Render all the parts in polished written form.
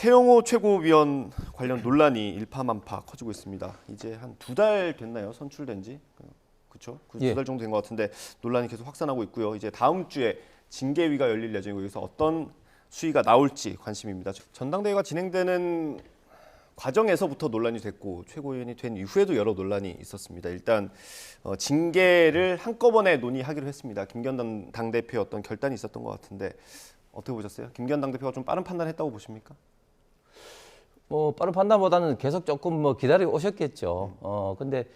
태영호 최고위원 관련 논란이 일파만파 커지고 있습니다. 이제 한 2달 됐나요? 선출된 지? 그렇죠? 예. 2달 정도 된 것 같은데 논란이 계속 확산하고 있고요. 이제 다음 주에 징계위가 열릴 예정이고 여기서 어떤 수위가 나올지 관심입니다. 전당대회가 진행되는 과정에서부터 논란이 됐고 최고위원이 된 이후에도 여러 논란이 있었습니다. 일단 징계를 한꺼번에 논의하기로 했습니다. 김기현 당대표의 어떤 결단이 있었던 것 같은데 어떻게 보셨어요? 김기현 당대표가 좀 빠른 판단했다고 보십니까? 뭐 빠른 판단보다는 계속 조금 뭐 기다리고 오셨겠죠. 근데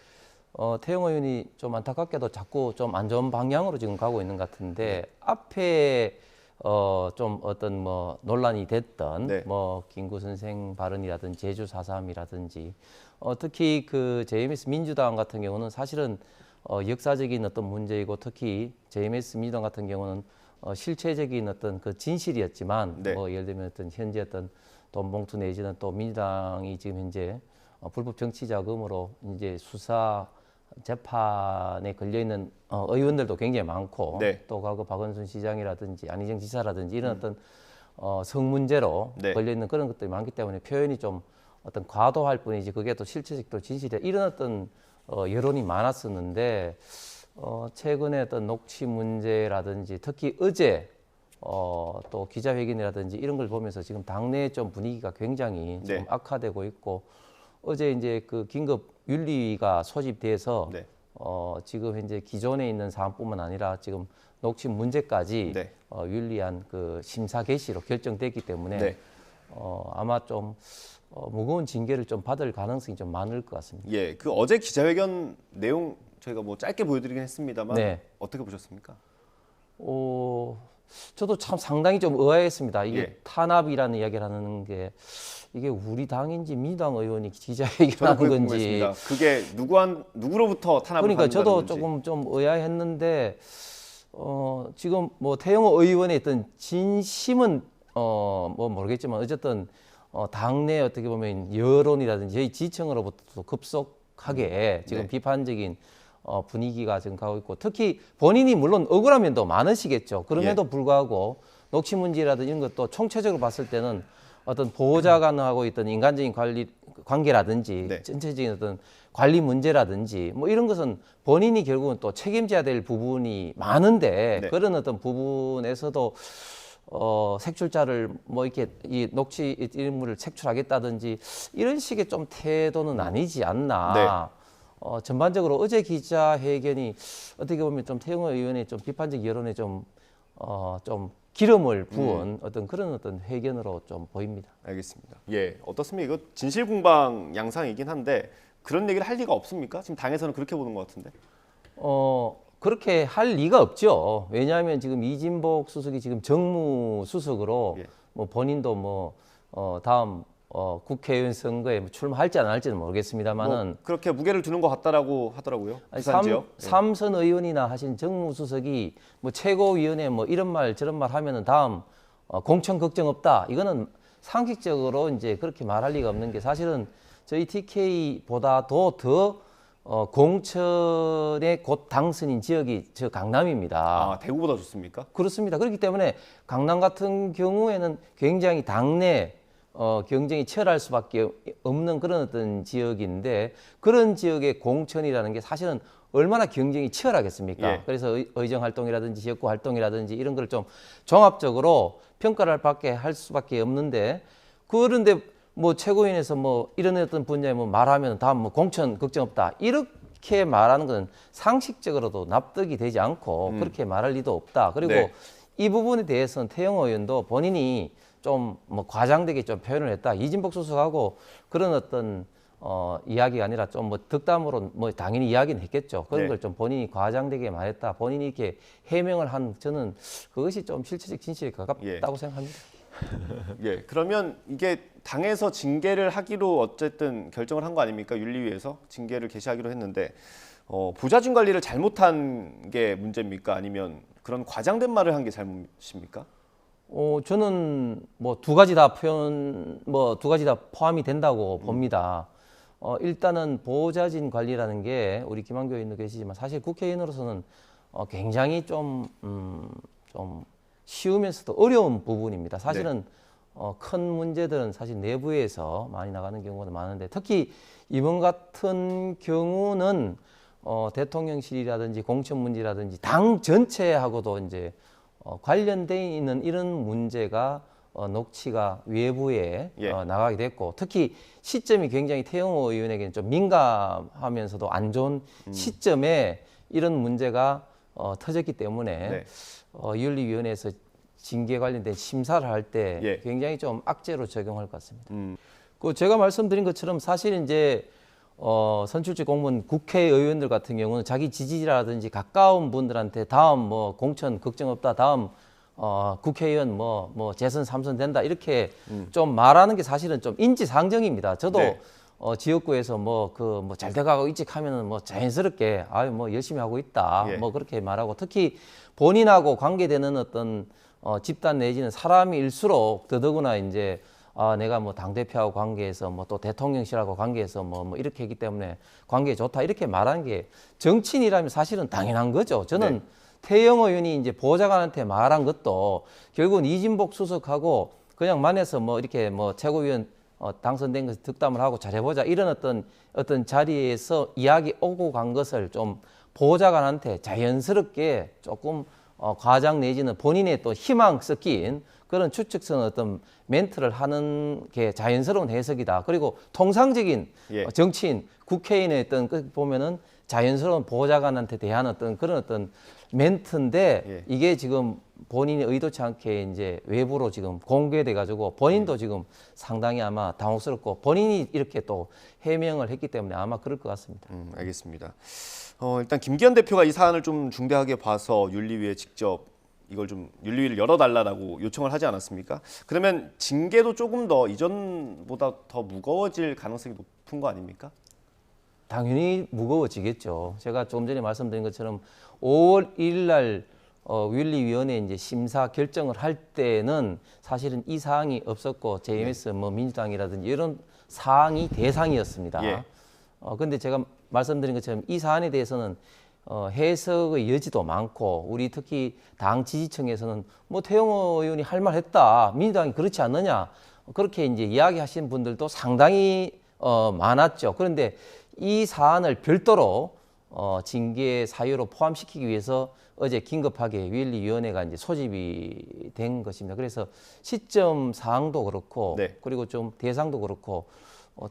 태영호 의원이 좀 안타깝게도 자꾸 좀 안 좋은 방향으로 지금 가고 있는 것 같은데 앞에 좀 어떤 뭐 논란이 됐던 뭐 김구 선생 발언이라든지 제주 4.3이라든지 특히 그 JMS 민주당 같은 경우는 사실은 역사적인 어떤 문제이고 특히 JMS 민주당 같은 경우는 실체적인 어떤 그 진실이었지만 뭐 예를 들면 어떤 현재 어떤 돈 봉투 내지는 또 민주당이 지금 현재 불법 정치 자금으로 이제 수사 재판에 걸려 있는 의원들도 굉장히 많고 또 과거 박원순 시장이라든지 안희정 지사라든지 이런 어떤 성문제로 걸려 있는 그런 것들이 많기 때문에 표현이 좀 어떤 과도할 뿐이지 그게 또 실체적 또 진실이야 이런 어떤 여론이 많았었는데 최근에 어떤 녹취 문제라든지 특히 어제 또 기자회견이라든지 이런 걸 보면서 지금 당내 좀 분위기가 굉장히 좀 악화되고 있고 어제 이제 그 긴급 윤리위가 소집돼서 지금 현재 기존에 있는 사안뿐만 아니라 지금 녹취 문제까지 윤리한 그 심사 개시로 결정됐기 때문에 아마 좀 무거운 징계를 좀 받을 가능성이 좀 많을 것 같습니다. 예, 그 어제 기자회견 내용 저희가 뭐 짧게 보여드리긴 했습니다만 어떻게 보셨습니까? 저도 참 상당히 좀 의아했습니다. 이게 탄압이라는 이야기를 하는 게 이게 우리 당인지 민주당 의원이 기자회견하는 건지 그게 누구로부터 탄압을 그러니까 받는다는 저도 건지. 조금 좀 의아했는데 지금 뭐 태영호 의원의 어떤 진심은 뭐 모르겠지만 어쨌든 당내 어떻게 보면 여론이라든지 저희 지층으로부터 급속하게 지금 비판적인 분위기가 지금 가고 있고 특히 본인이 물론 억울한 면도 많으시겠죠. 그럼에도 불구하고 녹취 문제라든지 이런 것도 총체적으로 봤을 때는 어떤 보호자 간하고 있던 인간적인 관계라든지 전체적인 어떤 관리 문제라든지 뭐 이런 것은 본인이 결국은 또 책임져야 될 부분이 많은데 그런 어떤 부분에서도 색출자를 뭐 이렇게 이 녹취 인물을 색출하겠다든지 이런 식의 좀 태도는 아니지 않나. 전반적으로 어제 기자회견이 어떻게 보면 좀 태영호 의원의 좀 비판적 여론에 좀 기름을 부은 어떤 그런 어떤 회견으로 좀 보입니다. 알겠습니다. 예, 어떻습니까? 이거 진실공방 양상이긴 한데 그런 얘기를 할 리가 없습니까? 지금 당에서는 그렇게 보는 것 같은데. 그렇게 할 리가 없죠. 왜냐하면 지금 이진복 수석이 지금 정무수석으로 뭐 본인도 뭐 다음 국회의원 선거에 출마할지 안 할지는 모르겠습니다만은 뭐 그렇게 무게를 두는 것 같다라고 하더라고요. 부산 지역. 삼선 의원이나 하신 정무수석이 뭐 최고위원회 뭐 이런 말 저런 말 하면은 다음 공천 걱정 없다. 이거는 상식적으로 이제 그렇게 말할 리가 없는 게 사실은 저희 TK보다도 더 공천의 곧 당선인 지역이 저 강남입니다. 아, 대구보다 좋습니까? 그렇습니다. 그렇기 때문에 강남 같은 경우에는 굉장히 당내 경쟁이 치열할 수밖에 없는 그런 어떤 지역인데 그런 지역의 공천이라는 게 사실은 얼마나 경쟁이 치열하겠습니까? 그래서 의정 활동이라든지 지역구 활동이라든지 이런 걸 좀 종합적으로 평가를 받게 할 수밖에 없는데 그런데 뭐 최고위원회에서 뭐 이런 어떤 분야에 뭐 말하면 다음 뭐 공천 걱정 없다 이렇게 말하는 건 상식적으로도 납득이 되지 않고 그렇게 말할 리도 없다. 그리고 이 부분에 대해서는 태영호 의원도 본인이 좀 뭐 과장되게 좀 표현을 했다. 이진복 수석하고 그런 어떤 이야기가 아니라 좀 뭐 덕담으로 뭐 당연히 이야기는 했겠죠. 그런 걸 좀 본인이 과장되게 말했다. 본인이 이렇게 해명을 한 저는 그것이 좀 실체적 진실에 가깝다고 생각합니다. 예, 그러면 이게 당에서 징계를 하기로 어쨌든 결정을 한 거 아닙니까? 윤리위에서 징계를 개시하기로 했는데 보좌진 관리를 잘못한 게 문제입니까? 아니면 그런 과장된 말을 한 게 잘못입니까? 저는 뭐 두 가지 다 두 가지 다 포함이 된다고 봅니다. 일단은 보좌진 관리라는 게 우리 김한교 의원도 계시지만 사실 국회의원으로서는 굉장히 좀 쉬우면서도 어려운 부분입니다. 사실은 큰 문제들은 사실 내부에서 많이 나가는 경우가 많은데 특히 이번 같은 경우는 대통령실이라든지 공천 문제라든지 당 전체하고도 이제 관련돼 있는 이런 문제가 녹취가 외부에 예. 나가게 됐고 특히 시점이 굉장히 태영호 의원에게는 좀 민감하면서도 안 좋은 시점에 이런 문제가 터졌기 때문에 네. 윤리위원회에서 징계 관련된 심사를 할 때 예. 굉장히 좀 악재로 적용할 것 같습니다. 음. 그 제가 말씀드린 것처럼 사실 이제 선출직 공무원 국회의원들 같은 경우는 자기 지지자라든지 가까운 분들한테 다음 뭐 공천 걱정 없다, 다음 국회의원 뭐 재선 3선 된다 이렇게 좀 말하는 게 사실은 좀 인지상정입니다. 저도 네. 지역구에서 뭐 잘 돼가고 있지 하면은 뭐 자연스럽게 아유 뭐 열심히 하고 있다 예. 뭐 그렇게 말하고 특히 본인하고 관계되는 어떤 집단 내지는 사람일수록 더더구나 이제 내가 뭐 당대표하고 관계해서 뭐 또 대통령실하고 관계해서 뭐 이렇게 했기 때문에 관계 좋다 이렇게 말하는 게 정치인이라면 사실은 당연한 거죠. 저는 네. 태영호 의원이 이제 보좌관한테 말한 것도 결국은 이진복 수석하고 그냥 만에서 뭐 이렇게 뭐 최고위원 당선된 것을 득담을 하고 잘해보자 이런 어떤 자리에서 이야기 오고 간 것을 좀 보좌관한테 자연스럽게 조금 과장 내지는 본인의 또 희망 섞인 그런 추측성 어떤 멘트를 하는 게 자연스러운 해석이다. 그리고 통상적인 예. 정치인, 국회의원의 어떤 보면은 자연스러운 보좌관한테 대한 그런 어떤 멘트인데 예. 이게 지금 본인이 의도치 않게 이제 외부로 지금 공개돼 가지고 본인도 지금 상당히 아마 당혹스럽고 본인이 이렇게 또 해명을 했기 때문에 아마 그럴 것 같습니다. 알겠습니다. 일단 김기현 대표가 이 사안을 좀 중대하게 봐서 윤리위에 직접 이걸 좀 윤리위를 열어달라고 요청을 하지 않았습니까? 그러면 징계도 조금 더 이전보다 더 무거워질 가능성이 높은 거 아닙니까? 당연히 무거워지겠죠. 제가 조금 전에 말씀드린 것처럼 5월 1일 날 윤리위원회 이제 심사 결정을 할 때는 사실은 이 사항이 없었고 JMS 뭐 민주당이라든지 이런 사항이 대상이었습니다. 예. 근데 제가 말씀드린 것처럼 이 사안에 대해서는 해석의 여지도 많고 우리 특히 당 지지층에서는 뭐 태영호 의원이 할 말 했다. 민주당이 그렇지 않느냐. 그렇게 이제 이야기하시는 분들도 상당히 많았죠. 그런데 이 사안을 별도로 징계 사유로 포함시키기 위해서 어제 긴급하게 윤리위원회가 이제 소집이 된 것입니다. 그래서 시점 사항도 그렇고 네. 그리고 좀 대상도 그렇고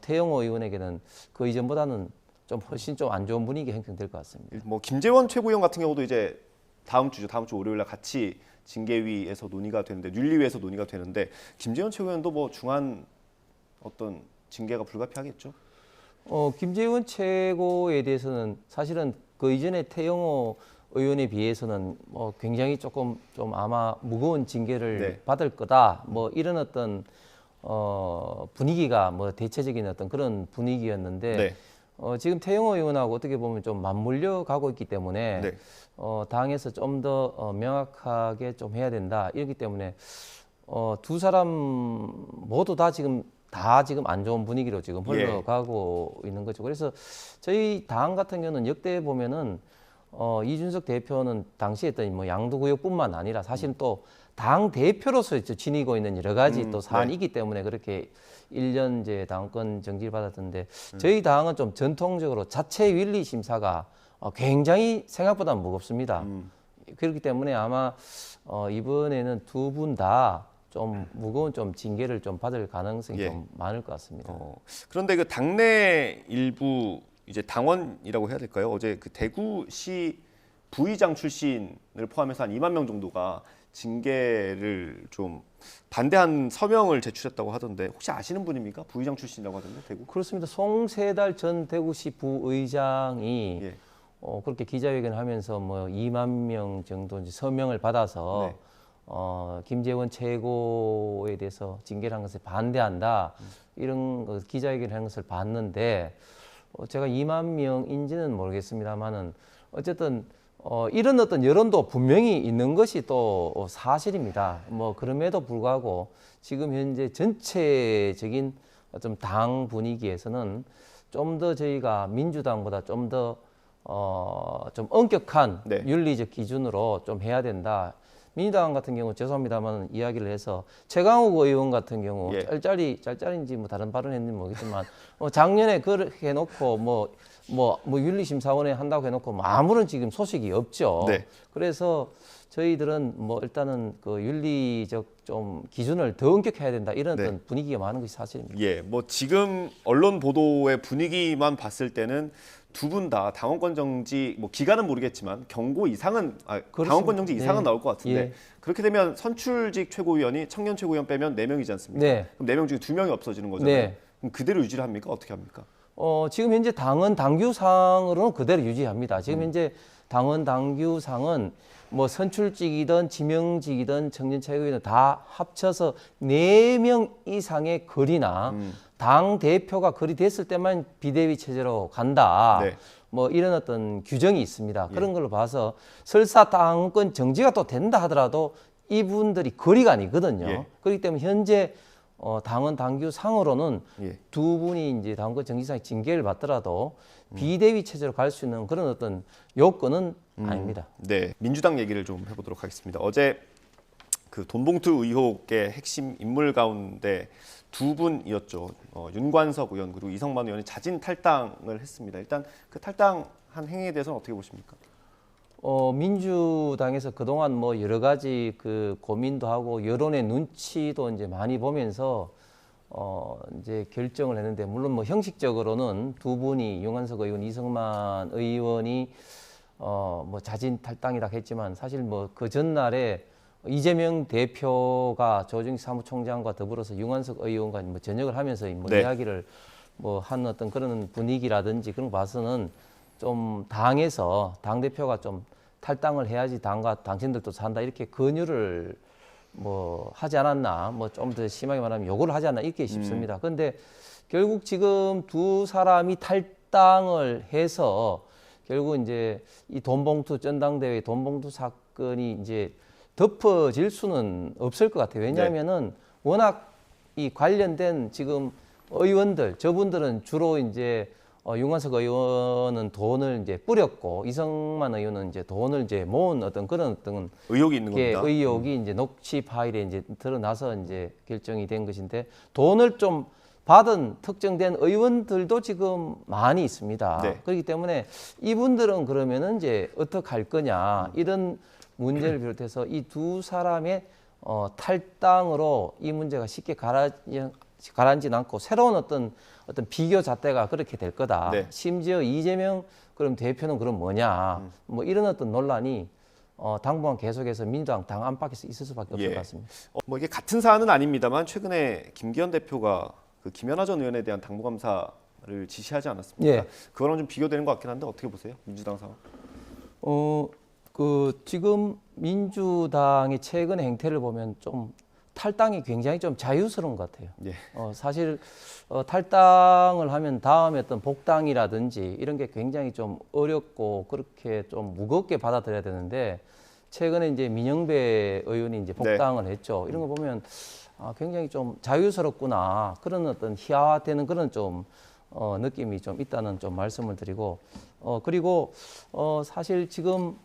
태영호 의원에게는 그 이전보다는 좀 훨씬 좀 안 좋은 분위기 형성될 것 같습니다. 뭐 김재원 최고위원 같은 경우도 이제 다음 주 월요일 날 같이 징계위에서 논의가 되는데 윤리위에서 논의가 되는데 김재원 최고위원도 뭐 중한 어떤 징계가 불가피하겠죠? 김재원 최고에 대해서는 사실은 그 이전에 태영호 의원에 비해서는 뭐 굉장히 조금 좀 아마 무거운 징계를 네. 받을 거다. 뭐 이런 어떤 분위기가 뭐 대체적인 어떤 그런 분위기였는데 네. 지금 태영호 의원하고 어떻게 보면 좀 맞물려 가고 있기 때문에 네. 당에서 좀 더 명확하게 좀 해야 된다. 이렇기 때문에 두 사람 모두 다 지금 안 좋은 분위기로 지금 흘러가고 있는 거죠. 그래서 저희 당 같은 경우는 역대 보면은 이준석 대표는 당시에 했던 뭐 양도구역뿐만 아니라 사실 또 당 대표로서 지니고 있는 여러 가지 또 사안이 있기 때문에 그렇게 1년제 당권 정지를 받았던데 저희 당은 좀 전통적으로 자체 윤리 심사가 굉장히 생각보다 무겁습니다. 그렇기 때문에 아마 이번에는 두 분 다 좀 무거운 좀 징계를 좀 받을 가능성이 예. 좀 많을 것 같습니다. 그런데 그 당내 일부 이제 당원이라고 해야 될까요? 어제 그 대구시 부의장 출신을 포함해서 한 2만 명 정도가 징계를 좀 반대한 서명을 제출했다고 하던데 혹시 아시는 분입니까? 부의장 출신이라고 하던데 대구? 그렇습니다. 송세달 전 대구시 부의장이 예. 그렇게 기자회견을 하면서 뭐 2만 명 정도 이제 서명을 받아서 네. 김재원 최고에 대해서 징계를 한 것에 반대한다 이런 기자회견을 한 것을 봤는데 제가 2만 명인지는 모르겠습니다만은 어쨌든 이런 어떤 여론도 분명히 있는 것이 또 사실입니다. 뭐 그럼에도 불구하고 지금 현재 전체적인 좀 당 분위기에서는 좀 더 저희가 민주당보다 좀 더 좀 엄격한 네. 윤리적 기준으로 좀 해야 된다. 민주당 같은 경우 죄송합니다만 이야기를 해서 최강욱 의원 같은 경우 예. 짤짤인지 뭐 다른 발언했는지 모르겠지만 작년에 그렇게 해놓고 뭐 윤리심사원에 한다고 해놓고 뭐 아무런 지금 소식이 없죠. 네. 그래서 저희들은 뭐 일단은 그 윤리적 좀 기준을 더 엄격해야 된다 이런 네. 어떤 분위기가 많은 것이 사실입니다. 예, 뭐 지금 언론 보도의 분위기만 봤을 때는 두 분 다 당원권 정지 뭐 기간은 모르겠지만 경고 이상은 당원권 정지 이상은 네. 나올 것 같은데 예. 그렇게 되면 선출직 최고위원이 청년 최고위원 빼면 4명이지 않습니까? 네. 그럼 4명 중에 2명이 없어지는 거잖아요. 네. 그럼 그대로 유지를 합니까? 어떻게 합니까? 지금 현재 당헌 당규상으로는 그대로 유지합니다. 지금 현재 당헌 당규상은 뭐 선출직이든 지명직이든 청년 최고위원 다 합쳐서 4명 이상의 거리나 당 대표가 거리 됐을 때만 비대위 체제로 간다. 네. 뭐 이런 어떤 규정이 있습니다. 그런 걸로 봐서 설사 당권 정지가 또 된다 하더라도 이분들이 거리가 아니거든요. 예. 그렇기 때문에 현재 당헌 당규 상으로는 예. 두 분이 이제 당권 정지상 징계를 받더라도 비대위 체제로 갈 수 있는 그런 어떤 요건은 아닙니다. 네, 민주당 얘기를 좀 해보도록 하겠습니다. 어제 그 돈봉투 의혹의 핵심 인물 가운데 두 분이었죠. 윤관석 의원 그리고 이성만 의원이 자진 탈당을 했습니다. 일단 그 탈당한 행위에 대해서는 어떻게 보십니까? 민주당에서 그동안 뭐 여러 가지 그 고민도 하고 여론의 눈치도 이제 많이 보면서 이제 결정을 했는데 물론 뭐 형식적으로는 두 분이 윤관석 의원, 이성만 의원이 뭐 자진 탈당이라 했지만 사실 뭐 그 전날에 이재명 대표가 조정식 사무총장과 더불어서 윤관석 의원과 뭐 저녁을 하면서 뭐 네. 이야기를 뭐 한 어떤 그런 분위기라든지 그런 거 봐서는 좀 당에서 당 대표가 좀 탈당을 해야지 당과 당신들도 산다 이렇게 권유를 뭐 하지 않았나 뭐 좀 더 심하게 말하면 요구를 하지 않나 이렇게 싶습니다. 그런데 결국 지금 두 사람이 탈당을 해서 결국 이제 이 돈봉투 전당대회 돈봉투 사건이 이제 덮어질 수는 없을 것 같아요. 왜냐하면은 워낙 이 관련된 지금 의원들 저분들은 주로 이제 윤관석 의원은 돈을 이제 뿌렸고 이성만 의원은 이제 돈을 이제 모은 어떤 그런 어떤 의혹이 있는 겁니다. 의혹이 이제 녹취 파일에 이제 드러나서 이제 결정이 된 것인데 돈을 좀 받은 특정된 의원들도 지금 많이 있습니다. 네. 그렇기 때문에 이분들은 그러면은 이제 어떻게 할 거냐 이런 문제를 비롯해서 이 두 사람의 탈당으로 이 문제가 쉽게 가라앉지 않고 새로운 어떤 비교 잣대가 그렇게 될 거다. 네. 심지어 이재명 그럼 대표는 그럼 뭐냐 뭐 이런 어떤 논란이 당분간 계속해서 민주당 당 안팎에서 있을 수밖에 없을 예. 것 같습니다. 뭐 이게 같은 사안은 아닙니다만 최근에 김기현 대표가 그 김연아 전 의원에 대한 당무감사를 지시하지 않았습니까? 예. 그거랑 좀 비교되는 것 같긴 한데 어떻게 보세요? 민주당 상황? 지금 민주당의 최근 행태를 보면 좀 탈당이 굉장히 좀 자유스러운 것 같아요. 예. 사실 탈당을 하면 다음에 어떤 복당이라든지 이런 게 굉장히 좀 어렵고 그렇게 좀 무겁게 받아들여야 되는데 최근에 이제 민영배 의원이 이제 복당을 했죠. 이런 거 보면 굉장히 좀 자유스럽구나 그런 어떤 희화화되는 그런 좀 느낌이 좀 있다는 좀 말씀을 드리고 그리고 사실 지금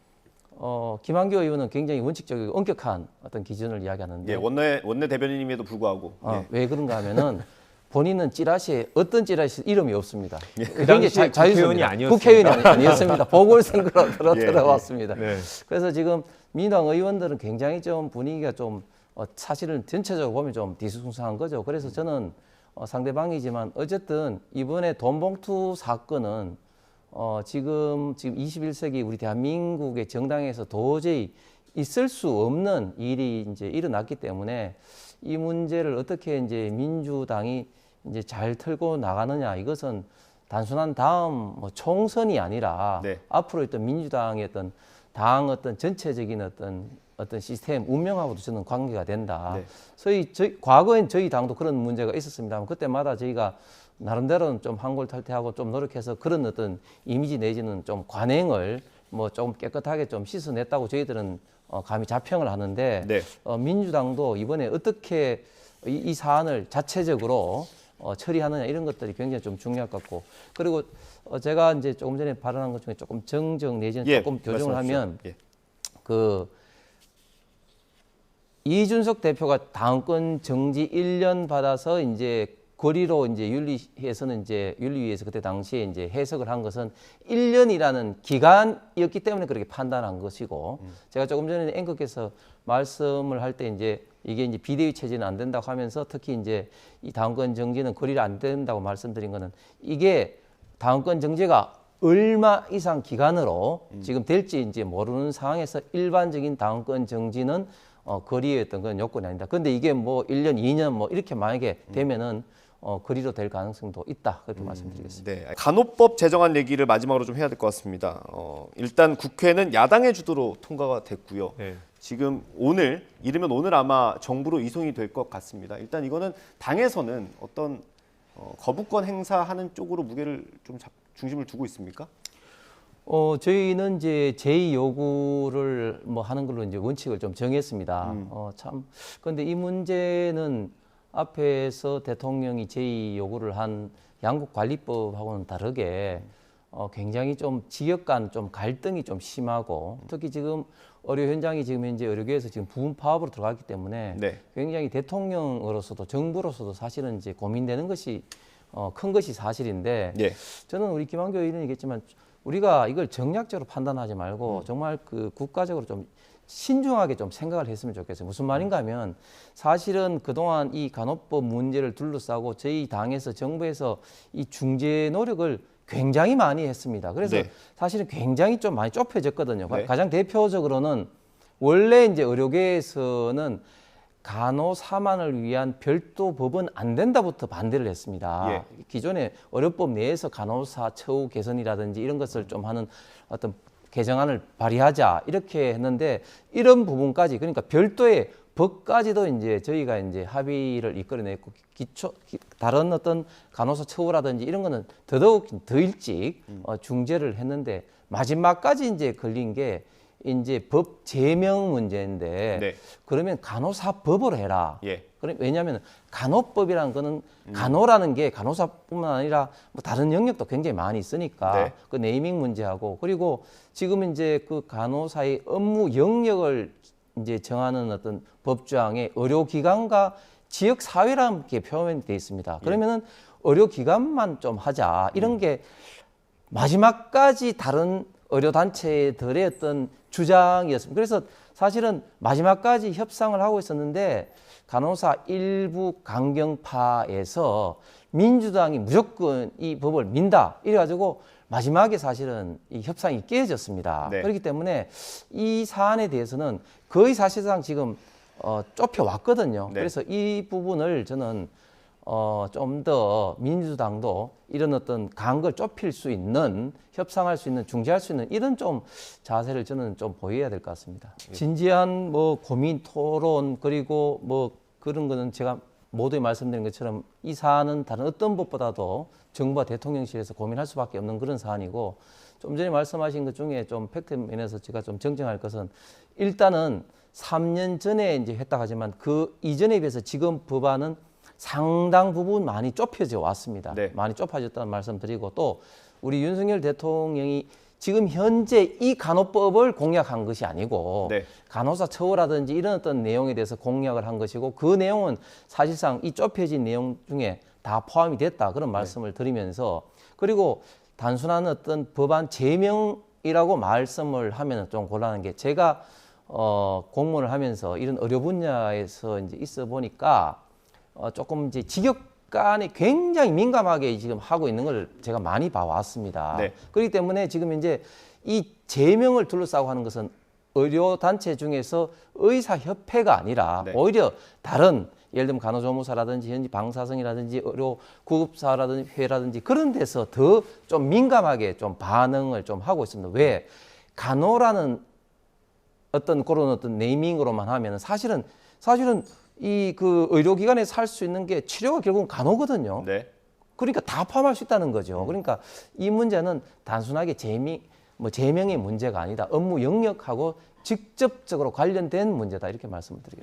김한규 의원은 굉장히 원칙적이고 엄격한 어떤 기준을 이야기하는데 예, 원내 대변인임에도 불구하고 예. 왜 그런가 하면은 본인은 찌라시에 어떤 찌라시 이름이 없습니다. 그 당시에 국회의원이 아니었습니다. 국회의원이 아니었습니다. 보궐선거로 예. 들어왔습니다. 네. 그래서 지금 민주당 의원들은 굉장히 좀 분위기가 좀 사실은 전체적으로 보면 좀 뒤숭숭한 거죠. 그래서 저는 상대방이지만 어쨌든 이번에 돈봉투 사건은 지금 21세기 우리 대한민국의 정당에서 도저히 있을 수 없는 일이 이제 일어났기 때문에 이 문제를 어떻게 이제 민주당이 이제 잘 털고 나가느냐 이것은 단순한 다음 뭐 총선이 아니라 네. 앞으로 어떤 민주당의 어떤 당 어떤 전체적인 어떤 시스템 운명하고도 저는 관계가 된다. 네. 과거엔 저희 당도 그런 문제가 있었습니다만 그때마다 저희가 나름대로는 좀 한골탈퇴하고 좀 노력해서 그런 어떤 이미지 내지는 좀 관행을 뭐 좀 깨끗하게 좀 씻어냈다고 저희들은 감히 자평을 하는데 네. 민주당도 이번에 어떻게 이 사안을 자체적으로 처리하느냐 이런 것들이 굉장히 좀 중요할 것 같고 그리고 제가 이제 조금 전에 발언한 것 중에 조금 정정 내지는 예, 조금 교정을 말씀하십시오. 하면 예. 그 이준석 대표가 당권 정지 1년 받아서 이제 거리로 이제 윤리위에서는 이제 윤리위에서 그때 당시에 이제 해석을 한 것은 1년이라는 기간이었기 때문에 그렇게 판단한 것이고 제가 조금 전에 앵커께서 말씀을 할 때 이제 이게 이제 비대위 체제는 안 된다고 하면서 특히 이제 이 당권 정지는 거리를 안 된다고 말씀드린 거는 이게 당권 정지가 얼마 이상 기간으로 지금 될지 이제 모르는 상황에서 일반적인 당권 정지는 거리에 어떤 건 요건이 아니다. 근데 이게 뭐 1년, 2년 뭐 이렇게 만약에 되면은 거리로 될 가능성도 있다. 그렇게 말씀드리겠습니다. 네, 간호법 제정안 얘기를 마지막으로 좀 해야 될 것 같습니다. 일단 국회는 야당의 주도로 통과가 됐고요. 네. 지금 오늘 이르면 오늘 아마 정부로 이송이 될 것 같습니다. 일단 이거는 당에서는 어떤 거부권 행사하는 쪽으로 무게를 좀 중심을 두고 있습니까? 저희는 이제 제2 요구를 뭐 하는 걸로 이제 원칙을 좀 정했습니다. 참 그런데 이 문제는 앞에서 대통령이 제2 요구를 한 양국관리법하고는 다르게 굉장히 좀 지역 간 좀 갈등이 좀 심하고 특히 지금 의료 현장이 지금 현재 의료계에서 지금 부분 파업으로 들어갔기 때문에 네. 굉장히 대통령으로서도 정부로서도 사실은 이제 고민되는 것이 큰 것이 사실인데 예. 저는 우리 김한교 의원이 얘기했지만 우리가 이걸 정략적으로 판단하지 말고 정말 그 국가적으로 좀 신중하게 좀 생각을 했으면 좋겠어요. 무슨 말인가 하면 사실은 그동안 이 간호법 문제를 둘러싸고 저희 당에서 정부에서 이 중재 노력을 굉장히 많이 했습니다. 그래서 네. 사실은 굉장히 좀 많이 좁혀졌거든요. 네. 가장 대표적으로는 원래 이제 의료계에서는 간호사만을 위한 별도 법은 안 된다부터 반대를 했습니다. 예. 기존의 의료법 내에서 간호사 처우 개선이라든지 이런 것을 좀 하는 어떤 개정안을 발의하자 이렇게 했는데 이런 부분까지 그러니까 별도의 법까지도 이제 저희가 이제 합의를 이끌어냈고 다른 어떤 간호사 처우라든지 이런 거는 더더욱 더 일찍 중재를 했는데 마지막까지 이제 걸린 게 이제 법 제명 문제인데 네. 그러면 간호사법으로 해라. 예. 왜냐하면 간호법이라는 거는 간호라는 게 간호사뿐만 아니라 뭐 다른 영역도 굉장히 많이 있으니까 네. 그 네이밍 문제하고 그리고 지금 이제 그 간호사의 업무 영역을 이제 정하는 어떤 법조항에 의료기관과 지역 사회라는 게 표현되어 있습니다. 그러면은 의료기관만 좀 하자 이런 게 마지막까지 다른 의료단체들의 어떤 주장이었습니다. 그래서 사실은 마지막까지 협상을 하고 있었는데 간호사 일부 강경파에서 민주당이 무조건 이 법을 민다 이래가지고 마지막에 사실은 이 협상이 깨졌습니다. 네. 그렇기 때문에 이 사안에 대해서는 거의 사실상 지금 좁혀왔거든요. 네. 그래서 이 부분을 저는 좀 더 민주당도 이런 어떤 간걸 좁힐 수 있는 협상할 수 있는 중재할 수 있는 이런 좀 자세를 저는 좀 보여야 될 것 같습니다. 진지한 뭐 고민 토론 그리고 뭐 그런 거는 제가 모두에 말씀드린 것처럼 이 사안은 다른 어떤 법보다도 정부와 대통령실에서 고민할 수밖에 없는 그런 사안이고 좀 전에 말씀하신 것 중에 좀 팩트 면에서 제가 좀 정정할 것은 일단은 3년 전에 이제 했다 하지만 그 이전에 비해서 지금 법안은 상당 부분 많이 좁혀져 왔습니다. 네. 많이 좁아졌다는 말씀드리고 또 우리 윤석열 대통령이 지금 현재 이 간호법을 공약한 것이 아니고 네. 간호사 처우라든지 이런 어떤 내용에 대해서 공약을 한 것이고 그 내용은 사실상 이 좁혀진 내용 중에 다 포함이 됐다 그런 말씀을 드리면서 그리고 단순한 어떤 법안 제명이라고 말씀을 하면 좀 곤란한 게 제가 공무원을 하면서 이런 의료 분야에서 이제 있어 보니까 조금 이제 직역 간에 굉장히 민감하게 지금 하고 있는 걸 제가 많이 봐왔습니다. 네. 그렇기 때문에 지금 이제 이 제명을 둘러싸고 하는 것은 의료 단체 중에서 의사협회가 아니라 네. 오히려 다른 예를 들면 간호조무사라든지 현지 방사성이라든지 의료 구급사라든지 회라든지 그런 데서 더 좀 민감하게 좀 반응을 좀 하고 있습니다. 왜 간호라는 어떤 그런 어떤 네이밍으로만 하면은 사실은 이 그 의료기관에서 할 수 있는 게 치료가 결국은 간호거든요. 네. 그러니까 다 포함할 수 있다는 거죠. 그러니까 이 문제는 단순하게 제명의 문제가 아니다. 업무 영역하고 직접적으로 관련된 문제다 이렇게 말씀을 드리겠습니다.